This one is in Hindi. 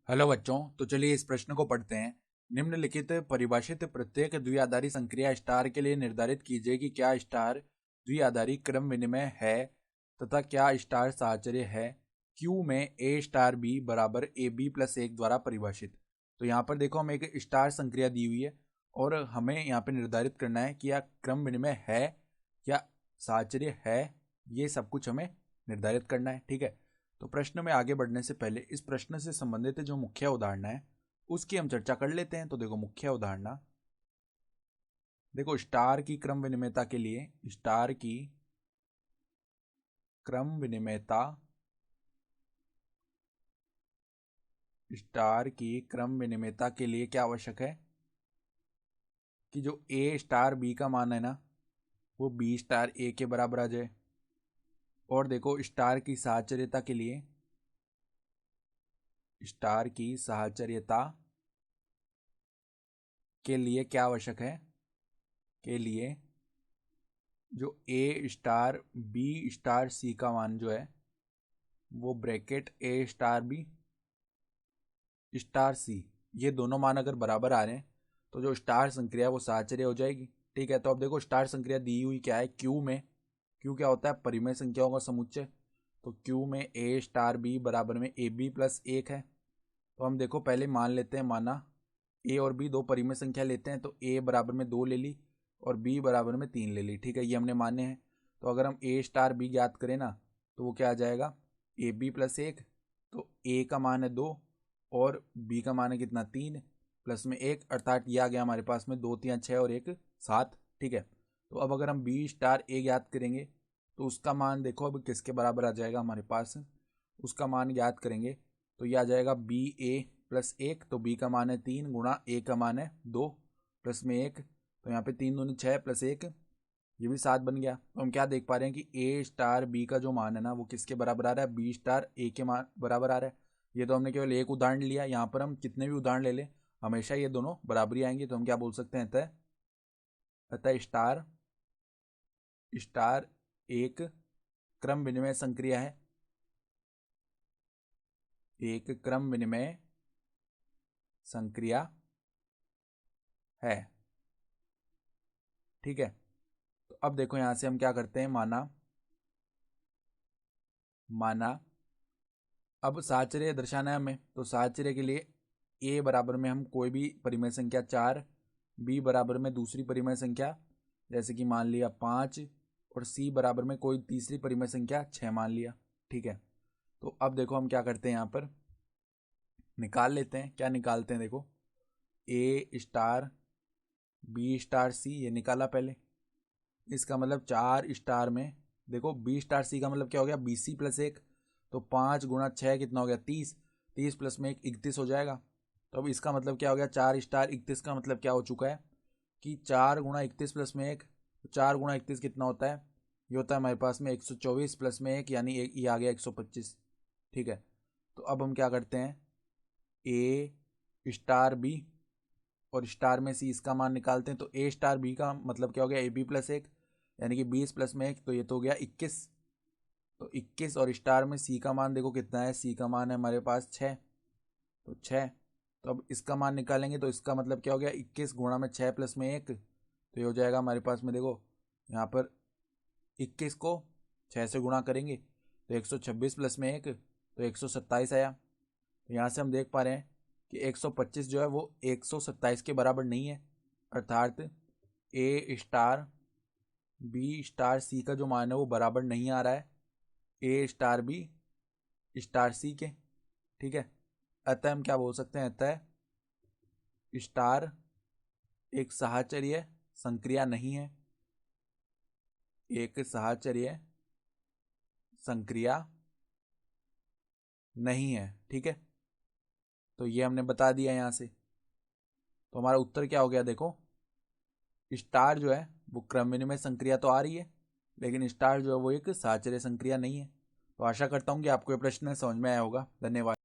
हेलो बच्चों, तो चलिए इस प्रश्न को पढ़ते हैं। निम्नलिखित परिभाषित प्रत्येक द्विआधारी संक्रिया स्टार के लिए निर्धारित कीजिए कि क्या स्टार द्विआधारी क्रम विनिमय है तथा क्या स्टार साहचर्य है क्यू में ए स्टार बी बराबर ए बी प्लस एक द्वारा परिभाषित। तो यहाँ पर देखो, हमें एक स्टार संक्रिया दी हुई है और हमें यहाँ पे निर्धारित करना है कि यह क्रम विनिमय है या साहचर्य है। ये सब कुछ हमें निर्धारित करना है, ठीक है। तो प्रश्न में आगे बढ़ने से पहले इस प्रश्न से संबंधित जो मुख्य उदाहरण है उसकी हम चर्चा कर लेते हैं। तो देखो, मुख्य उदाहरण देखो, स्टार की क्रम विनिमयता के लिए स्टार की क्रम विनिमयता स्टार की क्रम विनिमयता के लिए क्या आवश्यक है कि जो ए स्टार बी का मान है ना, वो बी स्टार ए के बराबर आ जाए। और देखो, स्टार की साहचर्यता के लिए स्टार की साहचर्यता के लिए क्या आवश्यक है के लिए जो ए स्टार बी स्टार सी का मान जो है वो ब्रैकेट ए स्टार बी स्टार सी, ये दोनों मान अगर बराबर आ रहे हैं तो जो स्टार संक्रिया वो साहचर्य हो जाएगी, ठीक है। तो अब देखो, स्टार संक्रिया दी हुई क्या है क्यू में। क्यू क्या होता है? परिमेय संख्याओं का समुच्चय। तो क्यू में ए स्टार बी बराबर में ए बी प्लस एक है। तो हम देखो पहले मान लेते हैं, माना ए और बी दो परिमेय संख्या लेते हैं। तो ए बराबर में 2 ले ली और बी बराबर में 3 ले ली, ठीक है। ये हमने माने हैं। तो अगर हम ए स्टार बी ज्ञात करें ना, तो वो क्या आ जाएगा? ए बी प्लस एक। तो ए का मान है 2 और बी का मान है कितना? 3 प्लस में 1, अर्थात ये आ गया हमारे पास में 2 3 6 और 1 7, ठीक है। तो अब अगर हम बी स्टार ए ज्ञात करेंगे तो उसका मान देखो अब किसके बराबर आ जाएगा हमारे पास। उसका मान ज्ञात करेंगे तो ये आ जाएगा बी ए प्लस एक। तो बी का मान है 3 गुणा ए का मान है 2 प्लस में 1। तो यहाँ पे 3 दूनी 6 प्लस 1, ये भी 7 बन गया। तो हम क्या देख पा रहे हैं कि ए स्टार बी का जो मान है ना वो किसके बराबर आ रहा है? बी स्टार ए के मान बराबर आ रहा है। ये तो हमने केवल एक उदाहरण लिया, यहाँ पर हम कितने भी उदाहरण ले लें हमेशा ये दोनों बराबरी आएंगे। तो हम क्या बोल सकते हैं? अतः अतः स्टार स्टार एक क्रम विनिमय संक्रिया है, एक क्रम विनिमय संक्रिया है, ठीक है। तो अब देखो, यहां से हम क्या करते हैं, माना माना अब साहचर्य दर्शाना है हमें। तो साहचर्य के लिए ए बराबर में हम कोई भी परिमेय संख्या 4, बी बराबर में दूसरी परिमेय संख्या जैसे कि मान लिया 5 और सी बराबर में कोई तीसरी परिमेय संख्या 6 मान लिया, ठीक है। तो अब देखो हम क्या करते हैं, यहाँ पर निकाल लेते हैं। क्या निकालते हैं? देखो, ए स्टार बी स्टार सी, ये निकाला पहले। इसका मतलब 4 स्टार में देखो बी स्टार सी का मतलब क्या हो गया? बी सी प्लस एक। तो 5 गुणा 6 कितना हो गया? 30। 30 प्लस में 1 31 हो जाएगा। तो अब इसका मतलब क्या हो गया? 4 स्टार 31 का मतलब क्या हो चुका है कि 4 गुणा 31 प्लस में 1। तो 4 गुणा 31 कितना होता है? ये होता है हमारे पास में 124 प्लस में 1, यानी ये आ गया 125, ठीक है। तो अब हम क्या करते हैं, ए स्टार बी और स्टार में सी इसका मान निकालते हैं। तो ए स्टार बी का मतलब क्या हो गया? ए बी प्लस एक, यानी कि 20 प्लस में 1, तो ये तो हो गया 21। तो 21 और स्टार में सी का मान देखो कितना है? सी का मान है हमारे पास 6। तो 6, तो अब इसका मान निकालेंगे तो इसका मतलब क्या हो गया? 21 गुणा में 6 प्लस में 1, तो ये हो जाएगा हमारे पास में देखो यहाँ पर 21 को 6 से गुणा करेंगे तो 126 प्लस में 1, तो 127 आया। तो यहाँ से हम देख पा रहे हैं कि 125 जो है वो 127 के बराबर नहीं है, अर्थात ए स्टार बी स्टार सी का जो मान है वो बराबर नहीं आ रहा है ए स्टार बी स्टार सी के, ठीक है। अतः हम क्या बोल सकते हैं? अतः स्टार एक साहचर्य संक्रिया नहीं है, एक साहचर्य संक्रिया नहीं है, ठीक है। तो ये हमने बता दिया यहाँ से। तो हमारा उत्तर क्या हो गया? देखो, स्टार जो है वो क्रम विनिमय संक्रिया तो आ रही है, लेकिन स्टार जो है वो एक साहचर्य संक्रिया नहीं है। तो आशा करता हूँ कि आपको ये प्रश्न समझ में आया होगा। धन्यवाद।